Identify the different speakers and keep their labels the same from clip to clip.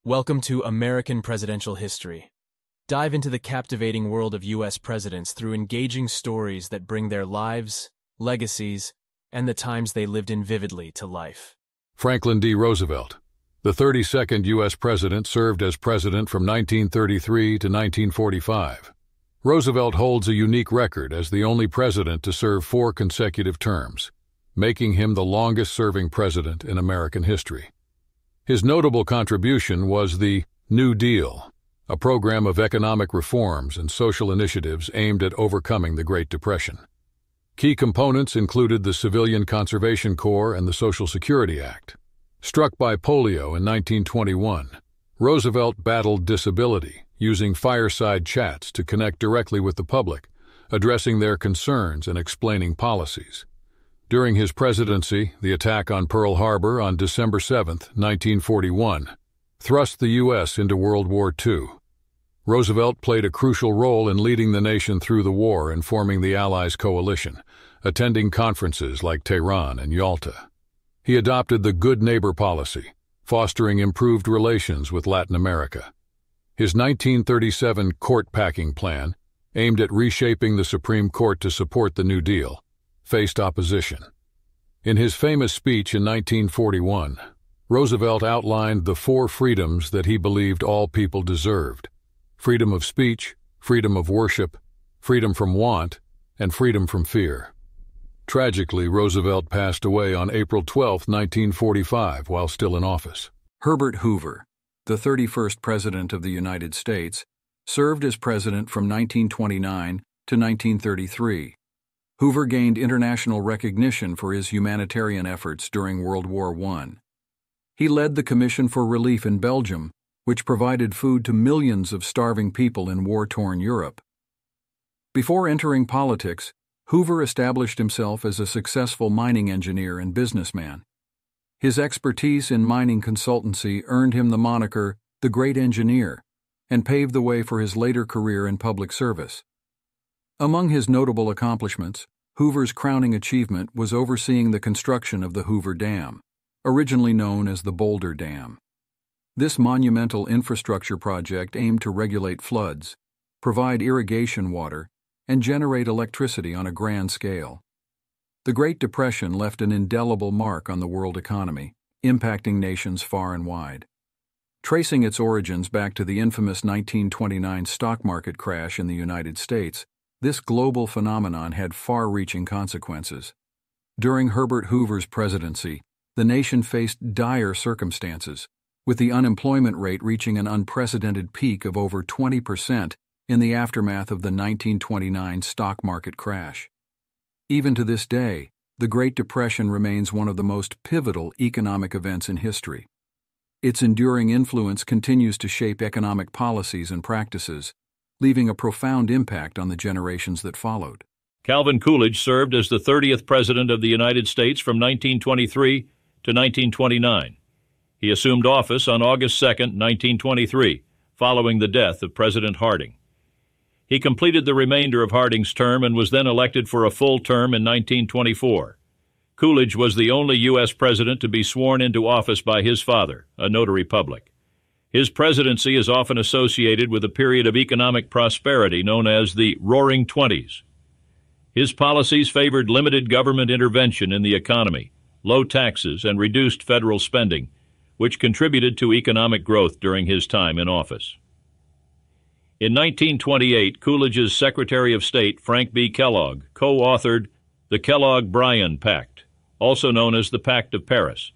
Speaker 1: Welcome to American Presidential History. Dive into the captivating world of U.S. presidents through engaging stories that bring their lives, legacies, and the times they lived in vividly to life.
Speaker 2: Franklin D. Roosevelt, the 32nd U.S. president, served as president from 1933 to 1945. Roosevelt holds a unique record as the only president to serve 4 consecutive terms, making him the longest-serving president in American history. His notable contribution was the New Deal, a program of economic reforms and social initiatives aimed at overcoming the Great Depression. Key components included the Civilian Conservation Corps and the Social Security Act. Struck by polio in 1921, Roosevelt battled disability, using fireside chats to connect directly with the public, addressing their concerns and explaining policies. During his presidency, the attack on Pearl Harbor on December 7, 1941, thrust the U.S. into World War II. Roosevelt played a crucial role in leading the nation through the war and forming the Allies' coalition, attending conferences like Tehran and Yalta. He adopted the Good Neighbor policy, fostering improved relations with Latin America. His 1937 court-packing plan, aimed at reshaping the Supreme Court to support the New Deal, faced opposition. In his famous speech in 1941, Roosevelt outlined the 4 freedoms that he believed all people deserved: freedom of speech, freedom of worship, freedom from want, and freedom from fear. Tragically, Roosevelt passed away on April 12, 1945, while still in office.
Speaker 3: Herbert Hoover, the 31st President of the United States, served as president from 1929 to 1933. Hoover gained international recognition for his humanitarian efforts during World War I. He led the Commission for Relief in Belgium, which provided food to millions of starving people in war-torn Europe. Before entering politics, Hoover established himself as a successful mining engineer and businessman. His expertise in mining consultancy earned him the moniker the Great Engineer and paved the way for his later career in public service. Among his notable accomplishments, Hoover's crowning achievement was overseeing the construction of the Hoover Dam, originally known as the Boulder Dam. This monumental infrastructure project aimed to regulate floods, provide irrigation water, and generate electricity on a grand scale. The Great Depression left an indelible mark on the world economy, impacting nations far and wide. Tracing its origins back to the infamous 1929 stock market crash in the United States, this global phenomenon had far-reaching consequences. During Herbert Hoover's presidency, the nation faced dire circumstances, with the unemployment rate reaching an unprecedented peak of over 20% in the aftermath of the 1929 stock market crash. Even to this day, the Great Depression remains one of the most pivotal economic events in history. Its enduring influence continues to shape economic policies and practices, leaving a profound impact on the generations that followed.
Speaker 4: Calvin Coolidge served as the 30th President of the United States from 1923 to 1929. He assumed office on August 2, 1923, following the death of President Harding. He completed the remainder of Harding's term and was then elected for a full term in 1924. Coolidge was the only U.S. president to be sworn into office by his father, a notary public. His presidency is often associated with a period of economic prosperity known as the Roaring Twenties. His policies favored limited government intervention in the economy, low taxes, and reduced federal spending, which contributed to economic growth during his time in office. In 1928, Coolidge's Secretary of State, Frank B. Kellogg, co-authored the Kellogg-Briand Pact, also known as the Pact of Paris.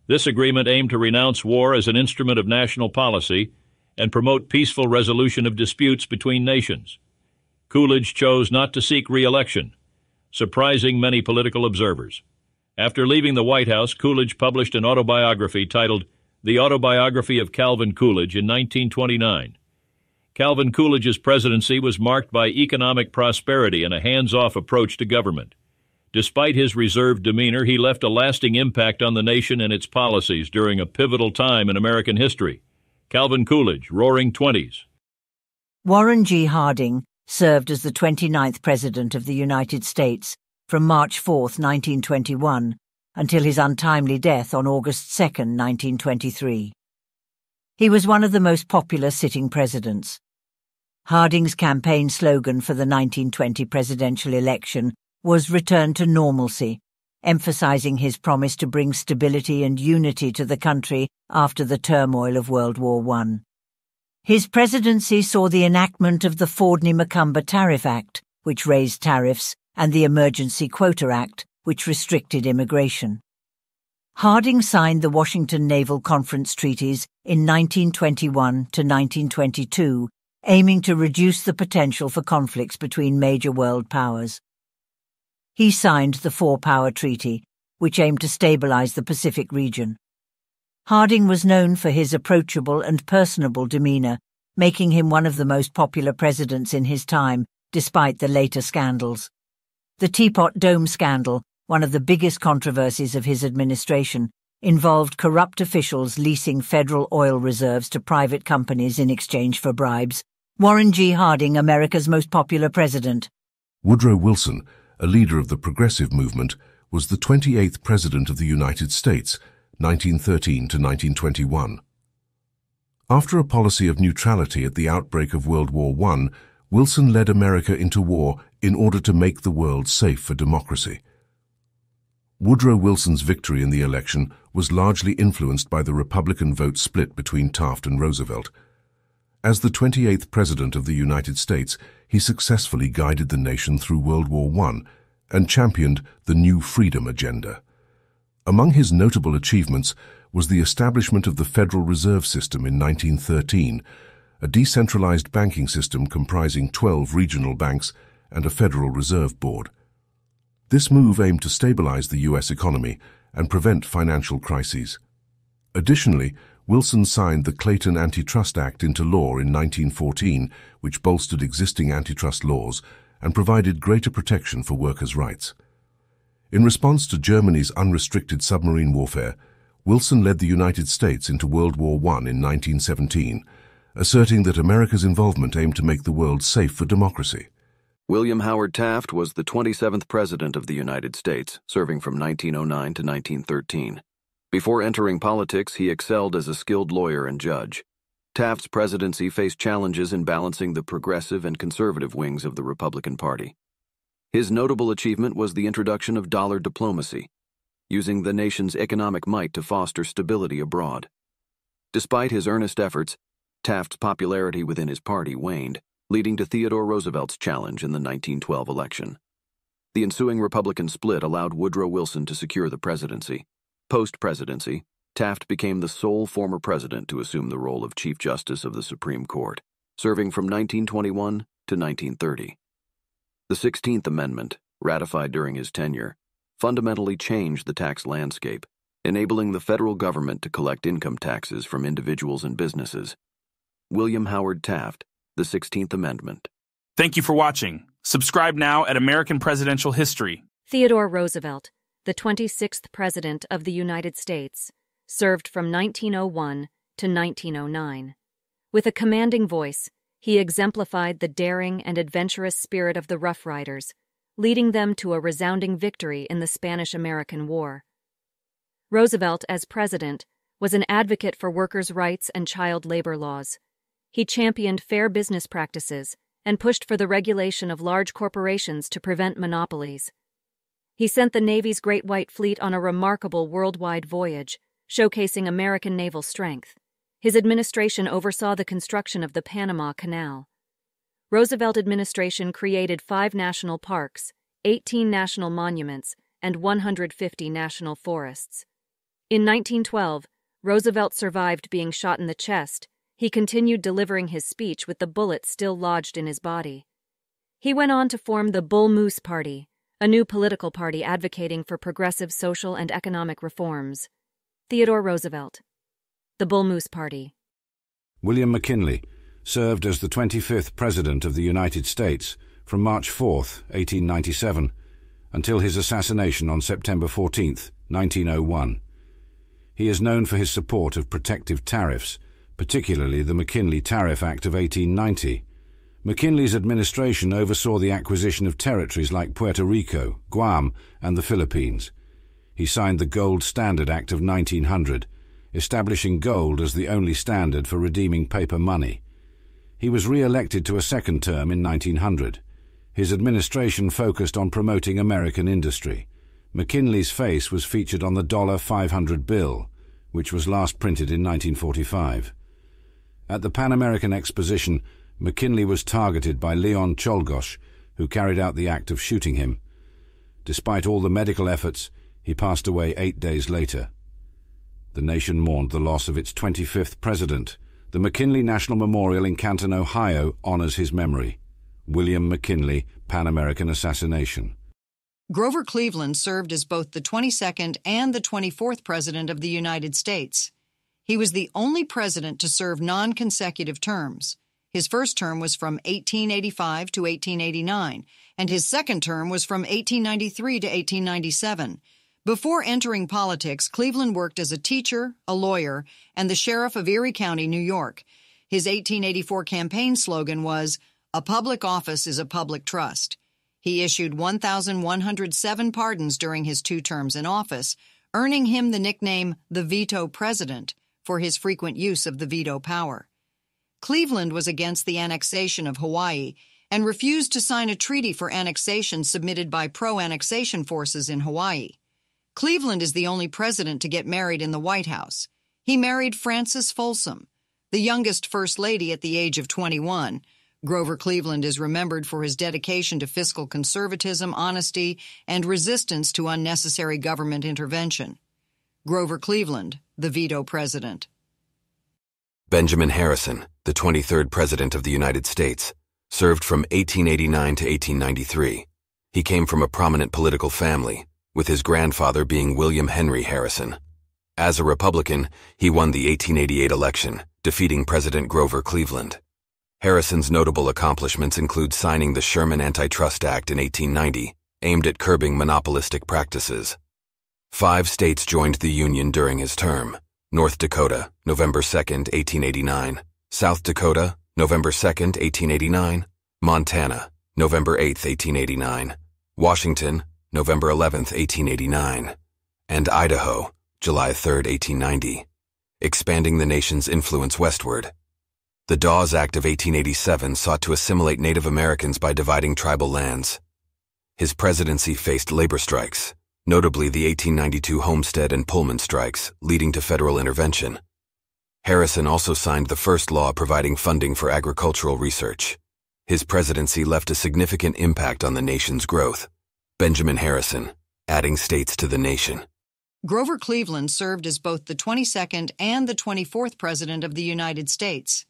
Speaker 4: This agreement aimed to renounce war as an instrument of national policy and promote peaceful resolution of disputes between nations. Coolidge chose not to seek re-election, surprising many political observers. After leaving the White House, Coolidge published an autobiography titled The Autobiography of Calvin Coolidge in 1929. Calvin Coolidge's presidency was marked by economic prosperity and a hands-off approach to government. Despite his reserved demeanor, he left a lasting impact on the nation and its policies during a pivotal time in American history. Calvin Coolidge, Roaring Twenties.
Speaker 5: Warren G. Harding served as the 29th President of the United States from March 4, 1921, until his untimely death on August 2, 1923. He was one of the most popular sitting presidents. Harding's campaign slogan for the 1920 presidential election was "Return to Normalcy," emphasizing his promise to bring stability and unity to the country after the turmoil of World War I. His presidency saw the enactment of the Fordney-McCumber Tariff Act, which raised tariffs, and the Emergency Quota Act, which restricted immigration. Harding signed the Washington Naval Conference treaties in 1921 to 1922, aiming to reduce the potential for conflicts between major world powers. He signed the Four-Power Treaty, which aimed to stabilize the Pacific region. Harding was known for his approachable and personable demeanor, making him one of the most popular presidents in his time, despite the later scandals. The Teapot Dome scandal, one of the biggest controversies of his administration, involved corrupt officials leasing federal oil reserves to private companies in exchange for bribes. Warren G. Harding, America's most popular president.
Speaker 6: Woodrow Wilson, a leader of the progressive movement, was the 28th President of the United States, 1913 to 1921. After a policy of neutrality at the outbreak of World War I, Wilson led America into war in order to make the world safe for democracy. Woodrow Wilson's victory in the election was largely influenced by the Republican vote split between Taft and Roosevelt. As the 28th President of the United States, he successfully guided the nation through World War I and championed the New Freedom Agenda. Among his notable achievements was the establishment of the Federal Reserve System in 1913, a decentralized banking system comprising 12 regional banks and a Federal Reserve Board. This move aimed to stabilize the U.S. economy and prevent financial crises. Additionally, Wilson signed the Clayton Antitrust Act into law in 1914, which bolstered existing antitrust laws and provided greater protection for workers' rights. In response to Germany's unrestricted submarine warfare, Wilson led the United States into World War I in 1917, asserting that America's involvement aimed to make the world safe for democracy.
Speaker 3: William Howard Taft was the 27th President of the United States, serving from 1909 to 1913. Before entering politics, he excelled as a skilled lawyer and judge. Taft's presidency faced challenges in balancing the progressive and conservative wings of the Republican Party. His notable achievement was the introduction of dollar diplomacy, using the nation's economic might to foster stability abroad. Despite his earnest efforts, Taft's popularity within his party waned, leading to Theodore Roosevelt's challenge in the 1912 election. The ensuing Republican split allowed Woodrow Wilson to secure the presidency. Post-presidency, Taft became the sole former president to assume the role of Chief Justice of the Supreme Court, serving from 1921 to 1930. The 16th Amendment, ratified during his tenure, fundamentally changed the tax landscape, enabling the federal government to collect income taxes from individuals and businesses. William Howard Taft, the 16th Amendment.
Speaker 7: Thank you for watching. Subscribe now at American Presidential History.
Speaker 8: Theodore Roosevelt, the 26th President of the United States, served from 1901 to 1909. With a commanding voice, he exemplified the daring and adventurous spirit of the Rough Riders, leading them to a resounding victory in the Spanish-American War. Roosevelt, as president, was an advocate for workers' rights and child labor laws. He championed fair business practices and pushed for the regulation of large corporations to prevent monopolies. He sent the Navy's Great White Fleet on a remarkable worldwide voyage, showcasing American naval strength. His administration oversaw the construction of the Panama Canal. Roosevelt administration created 5 national parks, 18 national monuments, and 150 national forests. In 1912, Roosevelt survived being shot in the chest. He continued delivering his speech with the bullet still lodged in his body. He went on to form the Bull Moose Party, a new political party advocating for progressive social and economic reforms. Theodore Roosevelt. The Bull Moose Party.
Speaker 9: William McKinley served as the 25th President of the United States from March 4, 1897, until his assassination on September 14, 1901. He is known for his support of protective tariffs, particularly the McKinley Tariff Act of 1890. McKinley's administration oversaw the acquisition of territories like Puerto Rico, Guam, and the Philippines. He signed the Gold Standard Act of 1900 establishing gold as the only standard for redeeming paper money. He was re-elected to a second term in 1900. His administration focused on promoting American industry. McKinley's face was featured on the $500 bill, which was last printed in 1945. At the Pan American Exposition, McKinley was targeted by Leon Czolgosz, who carried out the act of shooting him. Despite all the medical efforts, he passed away 8 days later. The nation mourned the loss of its 25th president. The McKinley National Memorial in Canton, Ohio, honors his memory. William McKinley, Pan American Assassination.
Speaker 10: Grover Cleveland served as both the 22nd and the 24th President of the United States. He was the only president to serve non-consecutive terms. His first term was from 1885 to 1889, and his second term was from 1893 to 1897. Before entering politics, Cleveland worked as a teacher, a lawyer, and the sheriff of Erie County, New York. His 1884 campaign slogan was, "A public office is a public trust." He issued 1,107 pardons during his 2 terms in office, earning him the nickname the Veto President for his frequent use of the veto power. Cleveland was against the annexation of Hawaii and refused to sign a treaty for annexation submitted by pro-annexation forces in Hawaii. Cleveland is the only president to get married in the White House. He married Frances Folsom, the youngest First Lady at the age of 21. Grover Cleveland is remembered for his dedication to fiscal conservatism, honesty, and resistance to unnecessary government intervention. Grover Cleveland, the Veto President.
Speaker 11: Benjamin Harrison, the 23rd President of the United States, served from 1889 to 1893. He came from a prominent political family, with his grandfather being William Henry Harrison. As a Republican, he won the 1888 election, defeating President Grover Cleveland. Harrison's notable accomplishments include signing the Sherman Antitrust Act in 1890, aimed at curbing monopolistic practices. 5 states joined the Union during his term: North Dakota, November 2, 1889, South Dakota, November 2, 1889, Montana, November 8, 1889, Washington, November 11, 1889, and Idaho, July 3, 1890, expanding the nation's influence westward. The Dawes Act of 1887 sought to assimilate Native Americans by dividing tribal lands. His presidency faced labor strikes, notably the 1892 Homestead and Pullman strikes, leading to federal intervention. Harrison also signed the first law providing funding for agricultural research. His presidency left a significant impact on the nation's growth. Benjamin Harrison, adding states to the nation.
Speaker 10: Grover Cleveland served as both the 22nd and the 24th President of the United States.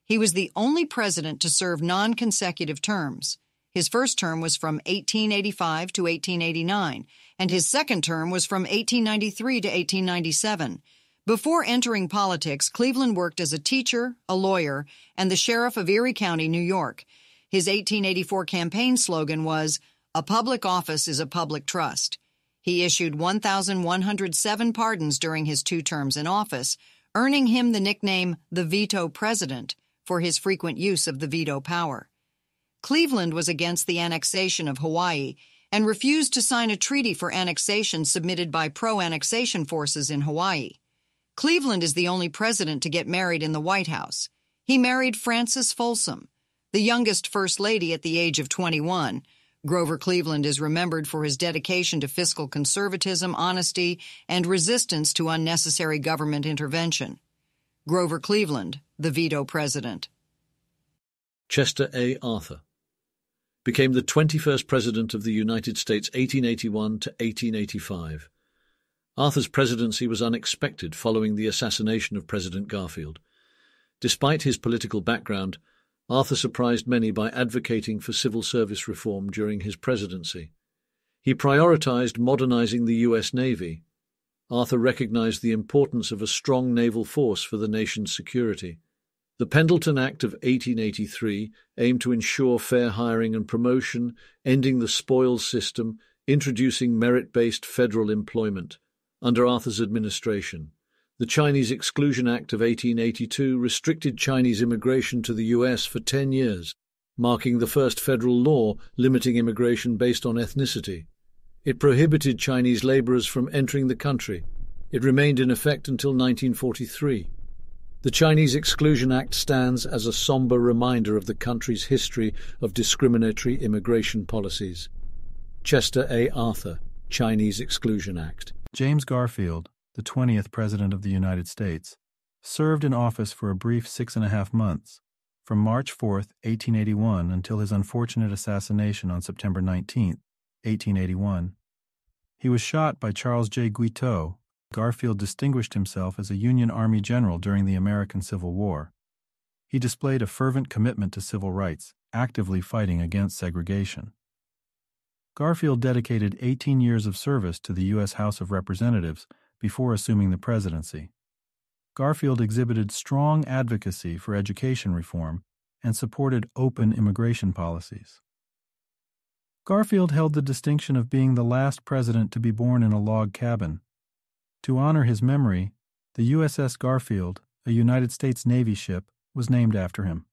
Speaker 10: He was the only president to serve non-consecutive terms. His first term was from 1885 to 1889, and his second term was from 1893 to 1897. Before entering politics, Cleveland worked as a teacher, a lawyer, and the sheriff of Erie County, New York. His 1884 campaign slogan was, "A public office is a public trust." He issued 1,107 pardons during his 2 terms in office, earning him the nickname the Veto President for his frequent use of the veto power. Cleveland was against the annexation of Hawaii and refused to sign a treaty for annexation submitted by pro-annexation forces in Hawaii. Cleveland is the only president to get married in the White House. He married Frances Folsom, the youngest First Lady at the age of 21. Grover Cleveland is remembered for his dedication to fiscal conservatism, honesty, and resistance to unnecessary government intervention. Grover Cleveland, the Veto President.
Speaker 12: Chester A. Arthur became the 21st President of the United States 1881 to 1885. Arthur's presidency was unexpected following the assassination of President Garfield. Despite his political background, Arthur surprised many by advocating for civil service reform during his presidency. He prioritized modernizing the U.S. Navy. Arthur recognized the importance of a strong naval force for the nation's security. The Pendleton Act of 1883 aimed to ensure fair hiring and promotion, ending the spoils system, introducing merit-based federal employment. Under Arthur's administration, the Chinese Exclusion Act of 1882 restricted Chinese immigration to the U.S. for 10 years, marking the first federal law limiting immigration based on ethnicity. It prohibited Chinese laborers from entering the country It remained in effect until 1943. The Chinese Exclusion Act stands as a somber reminder of the country's history of discriminatory immigration policies. Chester A. Arthur, Chinese Exclusion Act.
Speaker 13: James Garfield, the 20th President of the United States, served in office for a brief 6.5 months, from March 4, 1881 until his unfortunate assassination on September 19, 1881. He was shot by Charles J. Guiteau. Garfield distinguished himself as a Union Army general during the American Civil War. He displayed a fervent commitment to civil rights, actively fighting against segregation. Garfield dedicated 18 years of service to the U.S. House of Representatives before assuming the presidency. Garfield exhibited strong advocacy for education reform and supported open immigration policies. Garfield held the distinction of being the last president to be born in a log cabin. To honor his memory, the USS Garfield, a United States Navy ship, was named after him.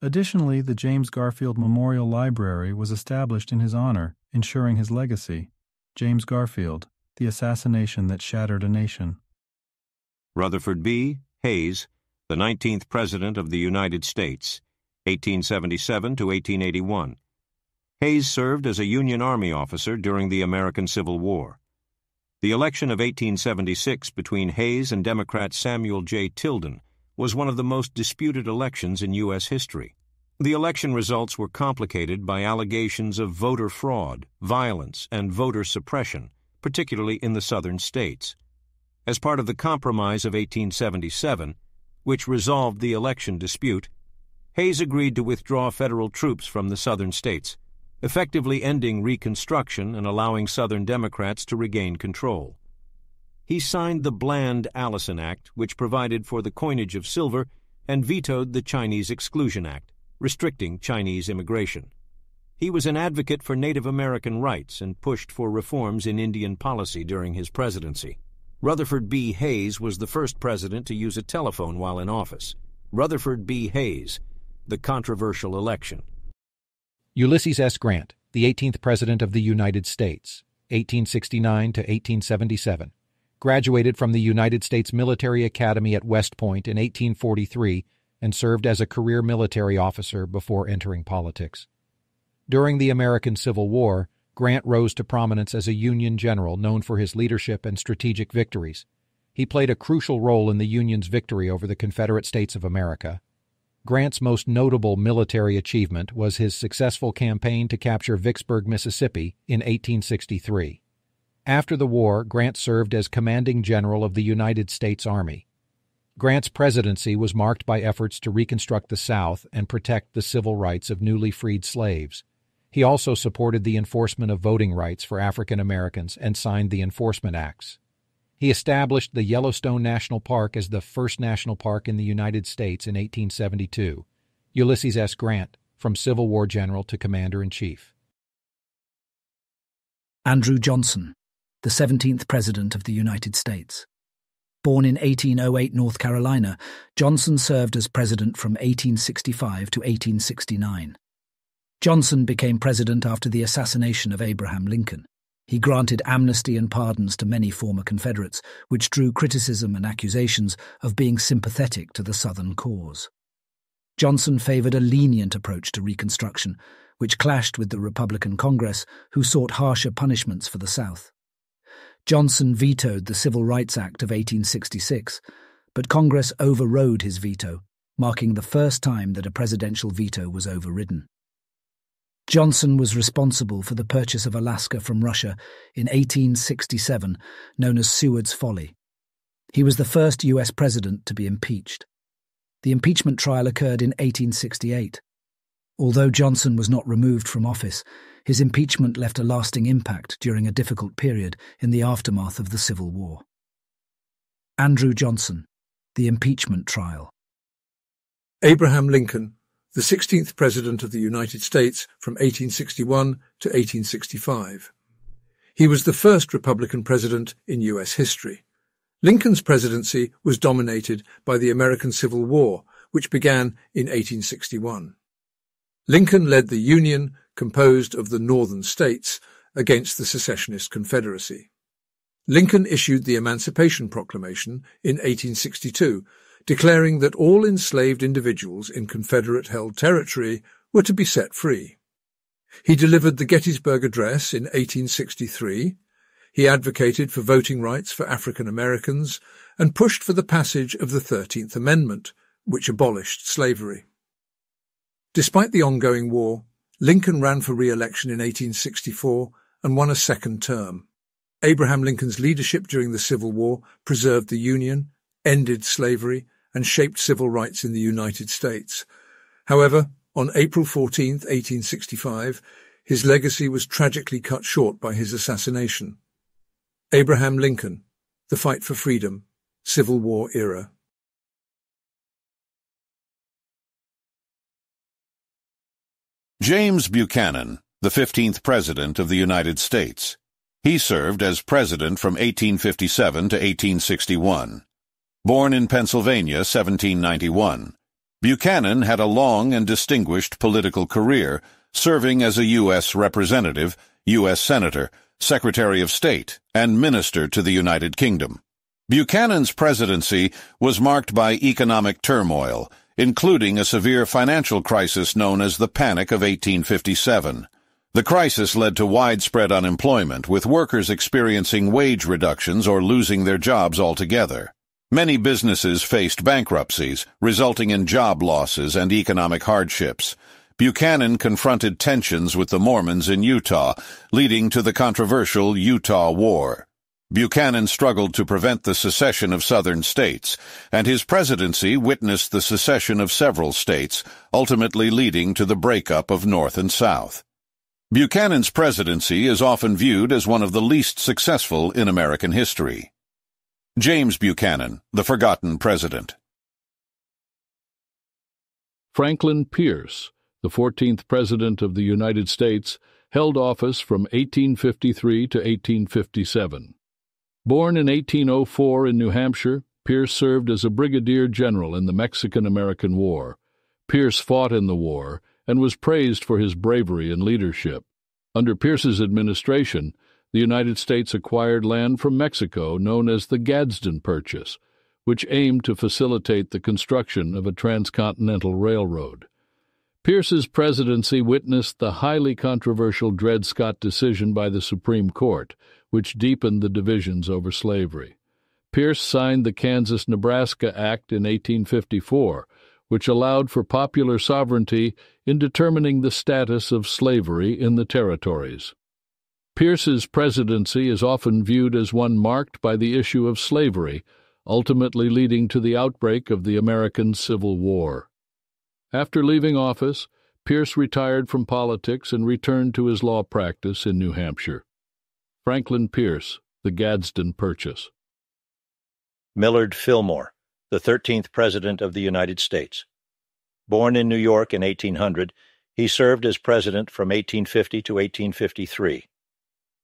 Speaker 13: Additionally, the James Garfield Memorial Library was established in his honor, ensuring his legacy. James Garfield, The Assassination That Shattered a Nation.
Speaker 14: Rutherford B. Hayes, the 19th President of the United States, 1877 to 1881. Hayes served as a Union Army officer during the American Civil War. The election of 1876 between Hayes and Democrat Samuel J. Tilden was one of the most disputed elections in U.S. history. The election results were complicated by allegations of voter fraud, violence, and voter suppression, particularly in the southern states. As part of the Compromise of 1877, which resolved the election dispute, Hayes agreed to withdraw federal troops from the southern states, effectively ending Reconstruction and allowing Southern Democrats to regain control. He signed the Bland-Allison Act, which provided for the coinage of silver, and vetoed the Chinese Exclusion Act, restricting Chinese immigration. He was an advocate for Native American rights and pushed for reforms in Indian policy during his presidency. Rutherford B. Hayes was the first president to use a telephone while in office. Rutherford B. Hayes, the controversial election.
Speaker 15: Ulysses S Grant, the 18th President of the United States, 1869 to 1877, graduated from the United States Military Academy at West Point in 1843 and served as a career military officer before entering politics. During the American Civil War, Grant rose to prominence as a Union general known for his leadership and strategic victories. He played a crucial role in the Union's victory over the Confederate States of America. Grant's most notable military achievement was his successful campaign to capture Vicksburg, Mississippi, in 1863. After the war, Grant served as commanding general of the United States Army. Grant's presidency was marked by efforts to reconstruct the South and protect the civil rights of newly freed slaves. He also supported the enforcement of voting rights for African Americans and signed the Enforcement Acts. He established the Yellowstone National Park as the first national park in the United States in 1872. Ulysses S. Grant, from Civil War general to commander-in-chief.
Speaker 16: Andrew Johnson, the 17th President of the United States. Born in 1808 North Carolina, Johnson served as president from 1865 to 1869. Johnson became president after the assassination of Abraham Lincoln. He granted amnesty and pardons to many former Confederates, which drew criticism and accusations of being sympathetic to the Southern cause. Johnson favored a lenient approach to Reconstruction, which clashed with the Republican Congress, who sought harsher punishments for the South. Johnson vetoed the Civil Rights Act of 1866, but Congress overrode his veto, marking the first time that a presidential veto was overridden. Johnson was responsible for the purchase of Alaska from Russia in 1867, known as Seward's Folly. He was the first U.S. president to be impeached. The impeachment trial occurred in 1868. Although Johnson was not removed from office, his impeachment left a lasting impact during a difficult period in the aftermath of the Civil War. Andrew Johnson, the impeachment trial.
Speaker 17: Abraham Lincoln, the 16th President of the United States from 1861 to 1865. He was the first Republican president in U.S. history. Lincoln's presidency was dominated by the American Civil War, which began in 1861. Lincoln led the Union, composed of the northern states, against the secessionist Confederacy. Lincoln issued the Emancipation Proclamation in 1862, declaring that all enslaved individuals in Confederate-held territory were to be set free. He delivered the Gettysburg Address in 1863. He advocated for voting rights for African Americans and pushed for the passage of the 13th Amendment, which abolished slavery. Despite the ongoing war, Lincoln ran for re-election in 1864 and won a second term. Abraham Lincoln's leadership during the Civil War preserved the Union, ended slavery, and shaped civil rights in the United States. However, on April 14, 1865, his legacy was tragically cut short by his assassination. Abraham Lincoln, The Fight for Freedom, Civil War Era.
Speaker 2: James Buchanan, the 15th President of the United States. He served as President from 1857 to 1861. Born in Pennsylvania, 1791, Buchanan had a long and distinguished political career, serving as a U.S. Representative, U.S. Senator, Secretary of State, and Minister to the United Kingdom. Buchanan's presidency was marked by economic turmoil, including a severe financial crisis known as the Panic of 1857. The crisis led to widespread unemployment, with workers experiencing wage reductions or losing their jobs altogether. Many businesses faced bankruptcies, resulting in job losses and economic hardships. Buchanan confronted tensions with the Mormons in Utah, leading to the controversial Utah War. Buchanan struggled to prevent the secession of southern states, and his presidency witnessed the secession of several states, ultimately leading to the breakup of North and South. Buchanan's presidency is often viewed as one of the least successful in American history. James Buchanan, the Forgotten President.
Speaker 18: Franklin Pierce, the 14th President of the United States, held office from 1853 to 1857. Born in 1804 in New Hampshire, Pierce served as a brigadier general in the Mexican-American War. Pierce fought in the war and was praised for his bravery and leadership. Under Pierce's administration, the United States acquired land from Mexico known as the Gadsden Purchase, which aimed to facilitate the construction of a transcontinental railroad. Pierce's presidency witnessed the highly controversial Dred Scott decision by the Supreme Court, which deepened the divisions over slavery. Pierce signed the Kansas-Nebraska Act in 1854, which allowed for popular sovereignty in determining the status of slavery in the territories. Pierce's presidency is often viewed as one marked by the issue of slavery, ultimately leading to the outbreak of the American Civil War. After leaving office, Pierce retired from politics and returned to his law practice in New Hampshire. Franklin Pierce, the Gadsden Purchase.
Speaker 14: Millard Fillmore, the 13th President of the United States. Born in New York in 1800, he served as president from 1850 to 1853.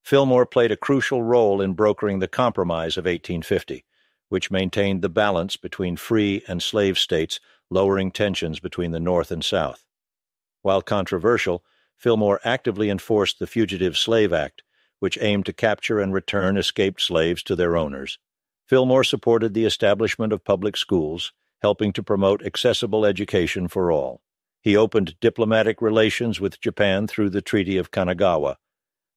Speaker 14: Fillmore played a crucial role in brokering the Compromise of 1850, which maintained the balance between free and slave states, lowering tensions between the North and South. While controversial, Fillmore actively enforced the Fugitive Slave Act, which aimed to capture and return escaped slaves to their owners. Fillmore supported the establishment of public schools, helping to promote accessible education for all. He opened diplomatic relations with Japan through the Treaty of Kanagawa.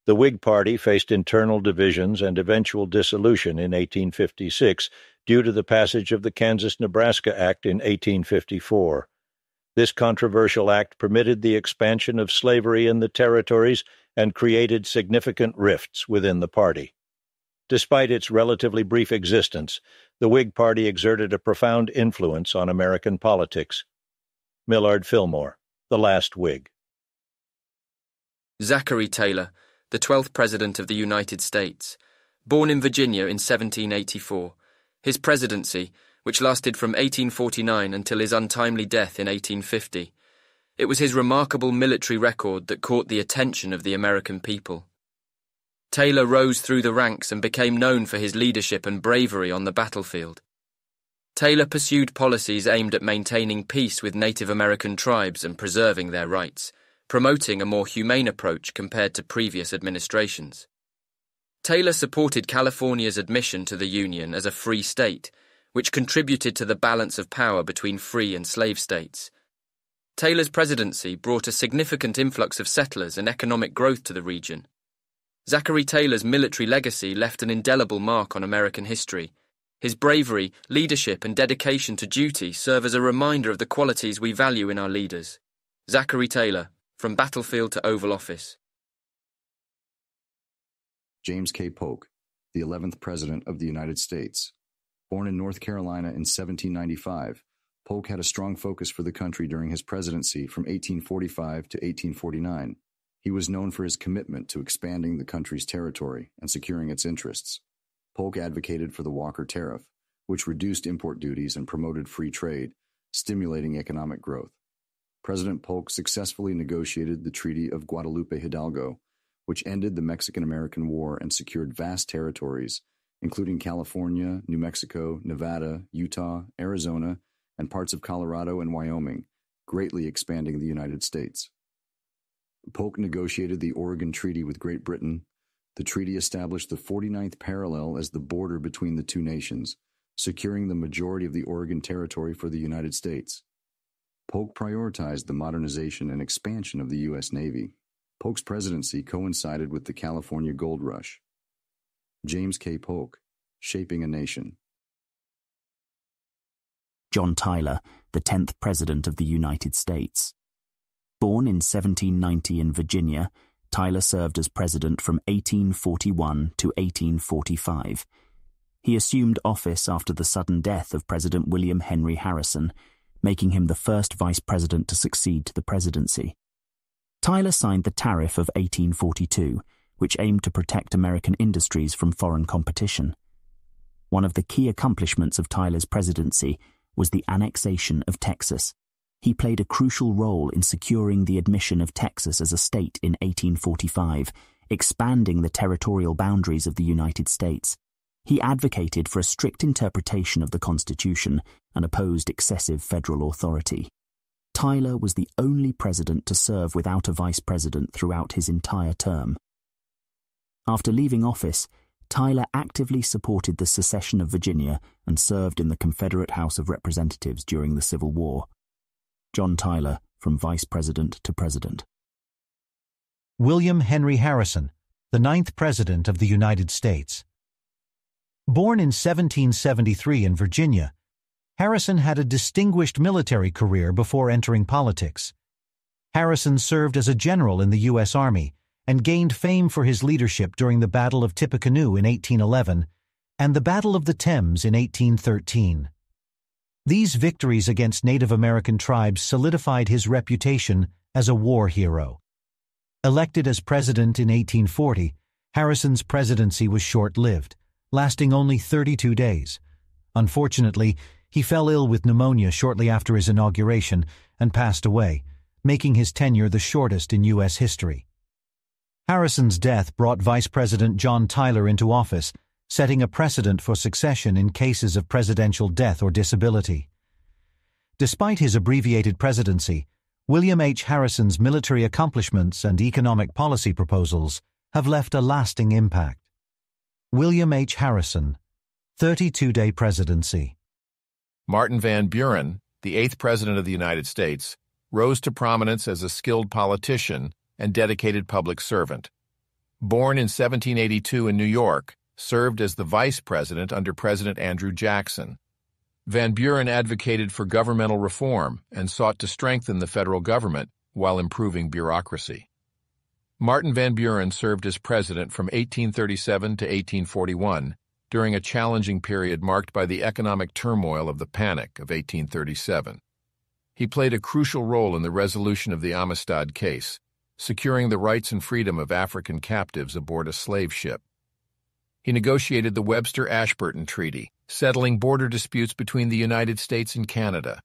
Speaker 14: The Whig Party faced internal divisions and eventual dissolution in 1856 due to the passage of the Kansas-Nebraska Act in 1854. This controversial act permitted the expansion of slavery in the territories and created significant rifts within the party. Despite its relatively brief existence, the Whig Party exerted a profound influence on American politics. Millard Fillmore, the last Whig.
Speaker 19: Zachary Taylor, the 12th President of the United States. Born in Virginia in 1784, his presidency, which lasted from 1849 until his untimely death in 1850, it was his remarkable military record that caught the attention of the American people. Taylor rose through the ranks and became known for his leadership and bravery on the battlefield. Taylor pursued policies aimed at maintaining peace with Native American tribes and preserving their rights, promoting a more humane approach compared to previous administrations. Taylor supported California's admission to the Union as a free state, which contributed to the balance of power between free and slave states. Taylor's presidency brought a significant influx of settlers and economic growth to the region. Zachary Taylor's military legacy left an indelible mark on American history. His bravery, leadership, and dedication to duty serve as a reminder of the qualities we value in our leaders. Zachary Taylor, from battlefield to Oval Office.
Speaker 20: James K. Polk, the 11th President of the United States. Born in North Carolina in 1795, Polk had a strong focus for the country during his presidency from 1845 to 1849. He was known for his commitment to expanding the country's territory and securing its interests. Polk advocated for the Walker Tariff, which reduced import duties and promoted free trade, stimulating economic growth. President Polk successfully negotiated the Treaty of Guadalupe Hidalgo, which ended the Mexican-American War and secured vast territories, including California, New Mexico, Nevada, Utah, Arizona, and parts of Colorado and Wyoming, greatly expanding the United States. Polk negotiated the Oregon Treaty with Great Britain. The treaty established the 49th parallel as the border between the two nations, securing the majority of the Oregon Territory for the United States. Polk prioritized the modernization and expansion of the U.S. Navy. Polk's presidency coincided with the California Gold Rush. James K. Polk, Shaping a Nation.
Speaker 21: John Tyler, the 10th President of the United States. Born in 1790 in Virginia, Tyler served as president from 1841 to 1845. He assumed office after the sudden death of President William Henry Harrison, making him the first vice president to succeed to the presidency. Tyler signed the Tariff of 1842, which aimed to protect American industries from foreign competition. One of the key accomplishments of Tyler's presidency was the annexation of Texas. He played a crucial role in securing the admission of Texas as a state in 1845, expanding the territorial boundaries of the United States. He advocated for a strict interpretation of the Constitution and opposed excessive federal authority. Tyler was the only president to serve without a vice president throughout his entire term. After leaving office, Tyler actively supported the secession of Virginia and served in the Confederate House of Representatives during the Civil War. John Tyler, from Vice President to President.
Speaker 15: William Henry Harrison, the 9th President of the United States. Born in 1773 in Virginia, Harrison had a distinguished military career before entering politics. Harrison served as a general in the U.S. Army and gained fame for his leadership during the Battle of Tippecanoe in 1811 and the Battle of the Thames in 1813. These victories against Native American tribes solidified his reputation as a war hero. Elected as president in 1840, Harrison's presidency was short-lived, lasting only 32 days. Unfortunately, he fell ill with pneumonia shortly after his inauguration and passed away, making his tenure the shortest in U.S. history. Harrison's death brought Vice President John Tyler into office, setting a precedent for succession in cases of presidential death or disability. Despite his abbreviated presidency, William H. Harrison's military accomplishments and economic policy proposals have left a lasting impact. William H. Harrison, 32-day presidency.
Speaker 22: Martin Van Buren, the 8th President of the United States, rose to prominence as a skilled politician and dedicated public servant. Born in 1782 in New York, served as the vice president under President Andrew Jackson. Van Buren advocated for governmental reform and sought to strengthen the federal government while improving bureaucracy. Martin Van Buren served as president from 1837 to 1841 during a challenging period marked by the economic turmoil of the Panic of 1837. He played a crucial role in the resolution of the Amistad case, securing the rights and freedom of African captives aboard a slave ship. He negotiated the Webster-Ashburton Treaty, settling border disputes between the United States and Canada.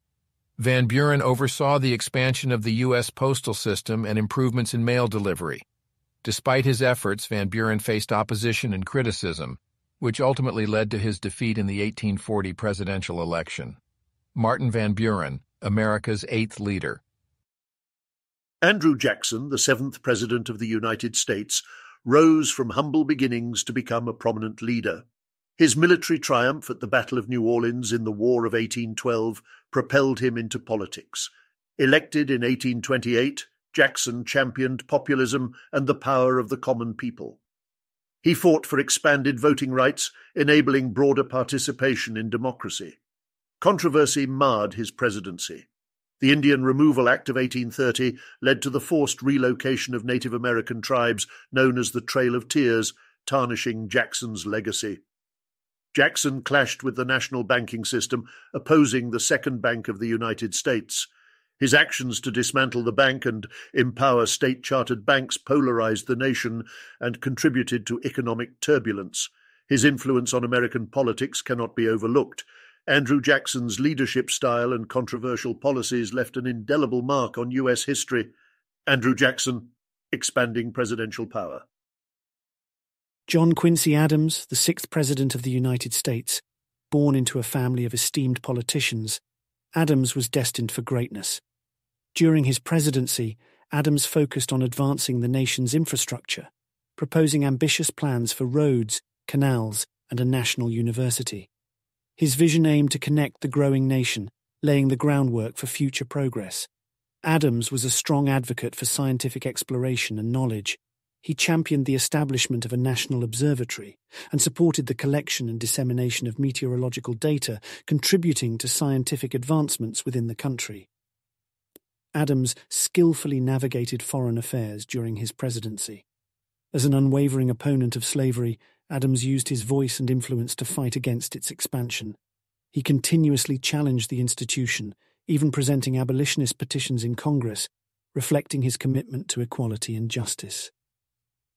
Speaker 22: Van Buren oversaw the expansion of the U.S. postal system and improvements in mail delivery. Despite his efforts, Van Buren faced opposition and criticism, which ultimately led to his defeat in the 1840 presidential election. Martin Van Buren, America's 8th leader.
Speaker 23: Andrew Jackson, the 7th President of the United States,
Speaker 1: rose from humble beginnings to become a prominent leader. His military triumph at the Battle of New Orleans in the War of 1812 propelled him into politics. Elected in 1828, Jackson championed populism and the power of the common people. He fought for expanded voting rights, enabling broader participation in democracy. Controversy marred his presidency. The Indian Removal Act of 1830 led to the forced relocation of Native American tribes known as the Trail of Tears, tarnishing Jackson's legacy. Jackson clashed with the national banking system, opposing the Second Bank of the United States. His actions to dismantle the bank and empower state-chartered banks polarized the nation and contributed to economic turbulence. His influence on American politics cannot be overlooked. Andrew Jackson's leadership style and controversial policies left an indelible mark on U.S. history. Andrew Jackson, expanding presidential power.
Speaker 4: John Quincy Adams, the 6th President of the United States, born into a family of esteemed politicians, Adams was destined for greatness. During his presidency, Adams focused on advancing the nation's infrastructure, proposing ambitious plans for roads, canals, and a national university. His vision aimed to connect the growing nation, laying the groundwork for future progress. Adams was a strong advocate for scientific exploration and knowledge. He championed the establishment of a national observatory and supported the collection and dissemination of meteorological data, contributing to scientific advancements within the country. Adams skillfully navigated foreign affairs during his presidency. As an unwavering opponent of slavery, Adams used his voice and influence to fight against its expansion. He continuously challenged the institution, even presenting abolitionist petitions in Congress, reflecting his commitment to equality and justice.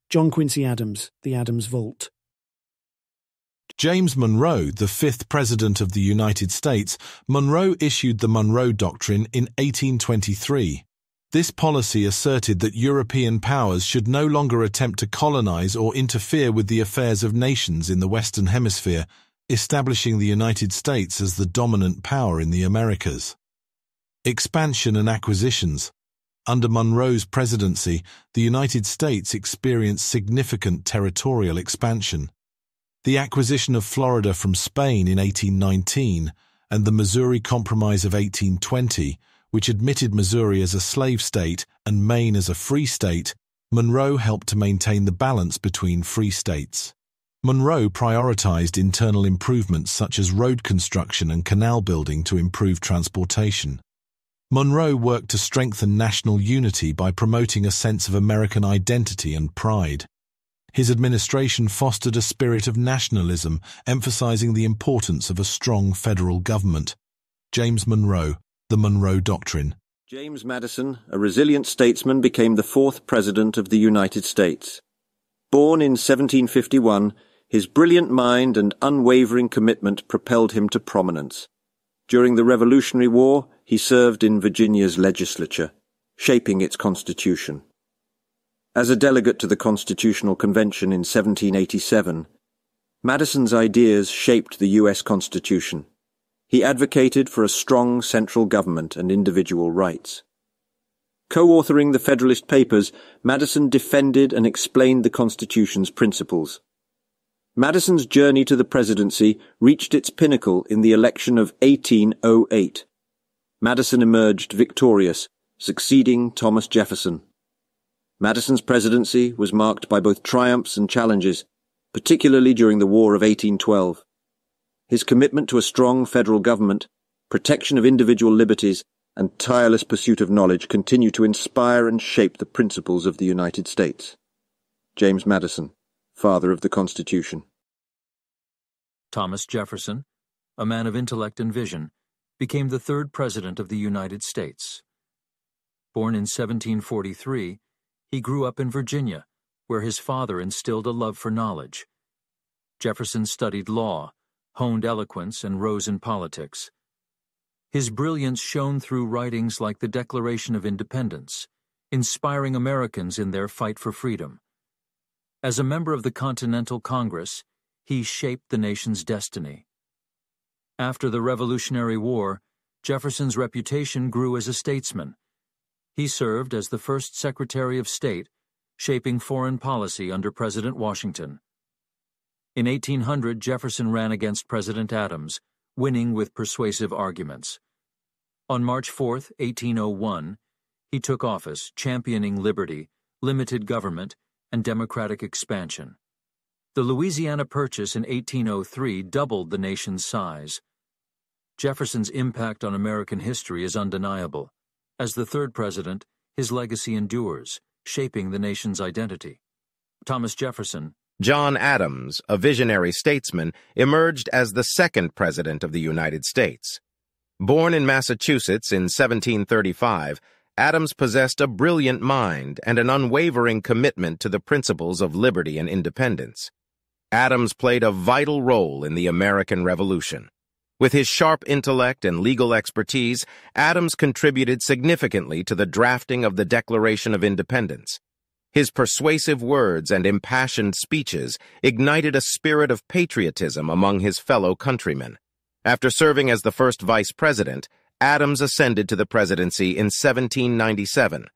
Speaker 4: John Quincy Adams, the Adams Vault.
Speaker 23: James Monroe, the 5th President of the United States, Monroe issued the Monroe Doctrine in 1823. This policy asserted that European powers should no longer attempt to colonize or interfere with the affairs of nations in the Western Hemisphere, establishing the United States as the dominant power in the Americas. Expansion and acquisitions. Under Monroe's presidency, the United States experienced significant territorial expansion. The acquisition of Florida from Spain in 1819 and the Missouri Compromise of 1820, which admitted Missouri as a slave state and Maine as a free state, Monroe helped to maintain the balance between free states. Monroe prioritized internal improvements such as road construction and canal building to improve transportation. Monroe worked to strengthen national unity by promoting a sense of American identity and pride. His administration fostered a spirit of nationalism, emphasizing the importance of a strong federal government. James Monroe, the Monroe Doctrine.
Speaker 14: James Madison, a resilient statesman, became the 4th President of the United States. Born in 1751, his brilliant mind and unwavering commitment propelled him to prominence. During the Revolutionary War, he served in Virginia's legislature, shaping its constitution. As a delegate to the Constitutional Convention in 1787, Madison's ideas shaped the U.S. Constitution. He advocated for a strong central government and individual rights. Co-authoring the Federalist Papers, Madison defended and explained the Constitution's principles. Madison's journey to the presidency reached its pinnacle in the election of 1808. Madison emerged victorious, succeeding Thomas Jefferson. Madison's presidency was marked by both triumphs and challenges, particularly during the War of 1812. His commitment to a strong federal government, protection of individual liberties, and tireless pursuit of knowledge continue to inspire and shape the principles of the United States. James Madison, father of the Constitution.
Speaker 3: Thomas Jefferson, a man of intellect and vision, became the 3rd President of the United States. Born in 1743, he grew up in Virginia, where his father instilled a love for knowledge. Jefferson studied law, honed eloquence, and rose in politics. His brilliance shone through writings like the Declaration of Independence, inspiring Americans in their fight for freedom. As a member of the Continental Congress, he shaped the nation's destiny. After the Revolutionary War, Jefferson's reputation grew as a statesman. He served as the first Secretary of State, shaping foreign policy under President Washington. In 1800, Jefferson ran against President Adams, winning with persuasive arguments. On March 4, 1801, he took office, championing liberty, limited government, and democratic expansion. The Louisiana Purchase in 1803 doubled the nation's size. Jefferson's impact on American history is undeniable. As the third president, his legacy endures, shaping the nation's identity. Thomas Jefferson.
Speaker 5: John Adams, a visionary statesman, emerged as the second president of the United States. Born in Massachusetts in 1735, Adams possessed a brilliant mind and an unwavering commitment to the principles of liberty and independence. Adams played a vital role in the American Revolution. With his sharp intellect and legal expertise, Adams contributed significantly to the drafting of the Declaration of Independence. His persuasive words and impassioned speeches ignited a spirit of patriotism among his fellow countrymen. After serving as the first vice president, Adams ascended to the presidency in 1797.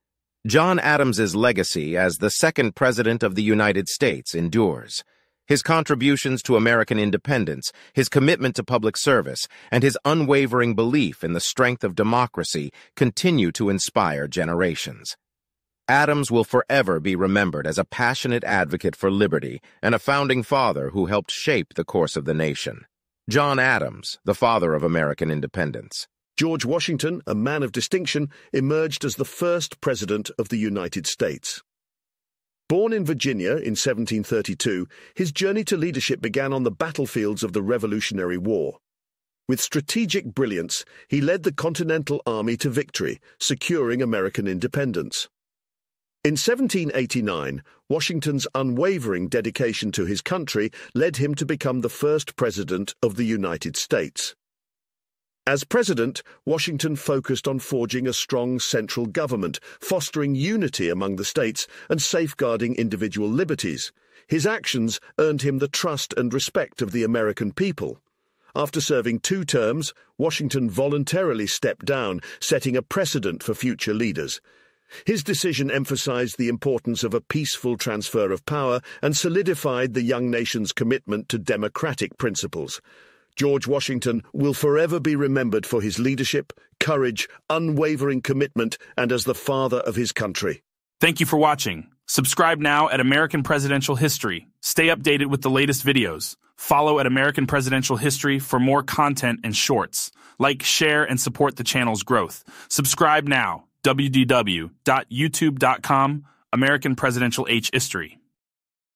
Speaker 5: John Adams's legacy as the second president of the United States endures. His contributions to American independence, his commitment to public service, and his unwavering belief in the strength of democracy continue to inspire generations. Adams will forever be remembered as a passionate advocate for liberty and a founding father who helped shape the course of the nation. John Adams, the father of American independence.
Speaker 1: George Washington, a man of distinction, emerged as the first president of the United States. Born in Virginia in 1732, his journey to leadership began on the battlefields of the Revolutionary War. With strategic brilliance, he led the Continental Army to victory, securing American independence. In 1789, Washington's unwavering dedication to his country led him to become the first president of the United States. As president, Washington focused on forging a strong central government, fostering unity among the states, and safeguarding individual liberties. His actions earned him the trust and respect of the American people. After serving 2 terms, Washington voluntarily stepped down, setting a precedent for future leaders. His decision emphasized the importance of a peaceful transfer of power and solidified the young nation's commitment to democratic principles. George Washington will forever be remembered for his leadership, courage, unwavering commitment, and as the father of his country.
Speaker 6: Thank you for watching. Subscribe now at American Presidential History. Stay updated with the latest videos. Follow at American Presidential History for more content and shorts. Like, share, and support the channel's growth. Subscribe now. www.youtube.com, American Presidential History.